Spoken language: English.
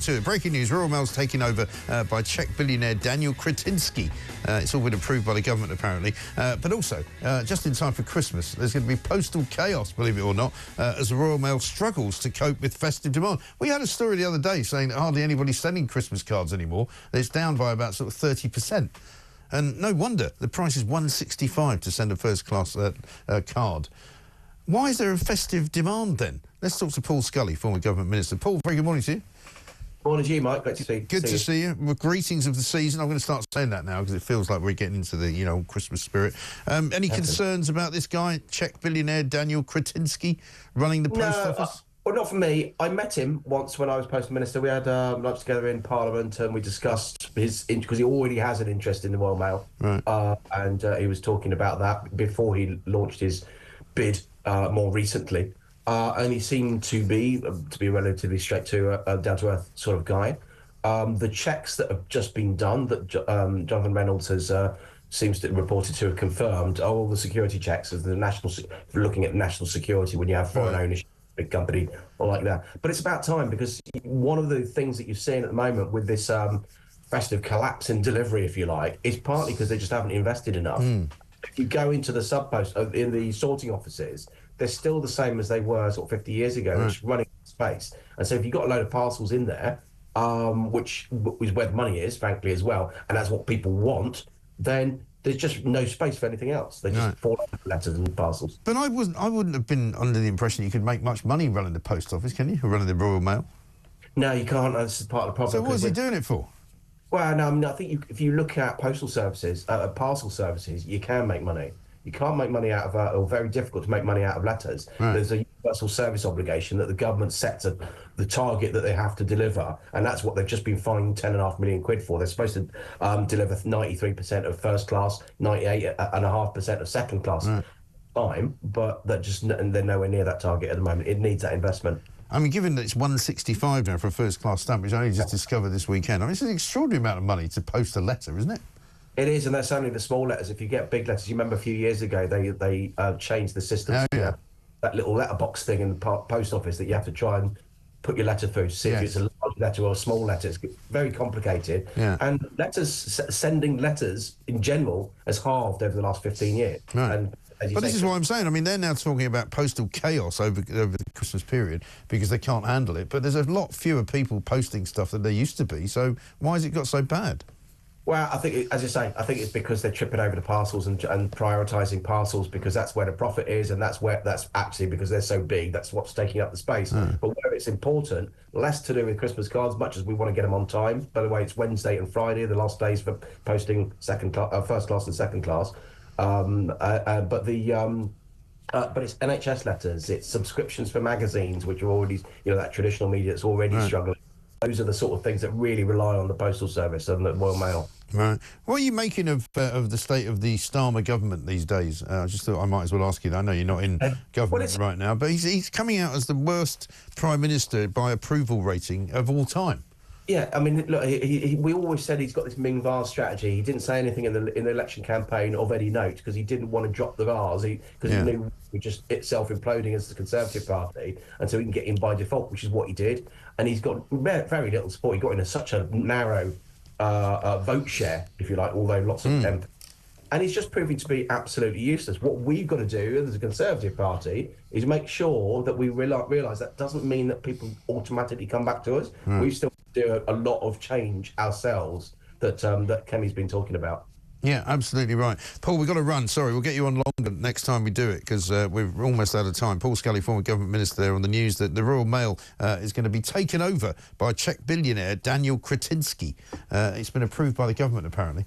To breaking news, Royal Mail's taken over by Czech billionaire Daniel Kretinsky. It's all been approved by the government, apparently. But also, just in time for Christmas, there's going to be postal chaos, believe it or not, as the Royal Mail struggles to cope with festive demand. We had a story the other day saying that hardly anybody's sending Christmas cards anymore. It's down by about sort of 30%. And no wonder the price is $1.65 to send a first-class card. Why is there a festive demand, then? Let's talk to Paul Scully, former government minister. Paul, very good morning to you. Morning to you, Mike. Great to see you. Good to see you. Well, greetings of the season. I'm going to start saying that now because it feels like we're getting into the, Christmas spirit. Any concerns about this guy, Czech billionaire Daniel Kretinsky, running the post office? Well, not for me. I met him once when I was Post Minister. We had lunch together in Parliament and we discussed his because he already has an interest in the Royal Mail. Right. And he was talking about that before he launched his bid more recently. And he seemed to be a relatively straight to down-to-earth sort of guy. The checks that have just been done, that Jonathan Reynolds has seems to reported to have confirmed, all the security checks of the looking at national security when you have foreign ownership, big company or like that. But it's about time, because one of the things that you're seeing at the moment with this festive collapse in delivery, if you like, is partly because they just haven't invested enough. If you go into the sub-post in the sorting offices, they're still the same as they were sort of 50 years ago, which running space. And so if you've got a load of parcels in there, which is where the money is, frankly, as well, and that's what people want, then there's just no space for anything else. They just fall out of letters and parcels. But I wouldn't have been under the impression you could make much money running the post office, can you, or running the Royal Mail? No, you can't. This is part of the problem. So what is he doing it for? Well, no, I mean, I think if you look at postal services, parcel services, you can make money. You can't make money out of, or very difficult to make money out of letters. Right. There's a universal service obligation that the government sets at the target that they have to deliver, and that's what they've just been fined £10.5 million for. They're supposed to deliver 93% of first class, 98.5% of second class time, but they're nowhere near that target at the moment. It needs that investment. I mean, given that it's $1.65 now for a first-class stamp, which I only just discovered this weekend, I mean, it's an extraordinary amount of money to post a letter, isn't it? It is, and that's only the small letters. If you get big letters, you remember a few years ago they changed the system. That little letterbox thing in the post office that you have to try and put your letter through to see if it's a large letter or a small letter. It's very complicated. And sending letters in general has halved over the last 15 years. And but this is what I'm saying. I mean, they're now talking about postal chaos over the Christmas period because they can't handle it. But there's a lot fewer people posting stuff than there used to be. So why has it got so bad? Well, I think, as you say, I think it's because they're tripping over the parcels and prioritising parcels because that's where the profit is, and that's actually because they're so big. That's what's taking up the space. But where it's important, less to do with Christmas cards, much as we want to get them on time. By the way, it's Wednesday and Friday, the last days for posting first class and second class. But it's NHS letters, it's subscriptions for magazines, which are already, that traditional media that's already struggling. Those are the sort of things that really rely on the postal service and the Royal Mail. Right. What are you making of the state of the Starmer government these days? I just thought I might as well ask you that. I know you're not in government right now, but he's coming out as the worst Prime Minister by approval rating of all time. Yeah, I mean, look, we always said he's got this Ming Vase strategy. He didn't say anything in the election campaign of any note because he didn't want to drop the vase because he knew we just self-imploding as the Conservative Party, and so he can get in by default, which is what he did. And he's got very little support. He got in such a narrow vote share, if you like, although lots of them. And he's just proving to be absolutely useless. What we've got to do as a Conservative Party is make sure that we realise that doesn't mean that people automatically come back to us. We've still do a lot of change ourselves that Kemi's been talking about. Yeah, absolutely right. Paul, we've got to run. Sorry, we'll get you on longer next time we do it because we're almost out of time. Paul Scully, former government minister, there on the news that the Royal Mail is going to be taken over by Czech billionaire Daniel Kretinsky. It's been approved by the government, apparently.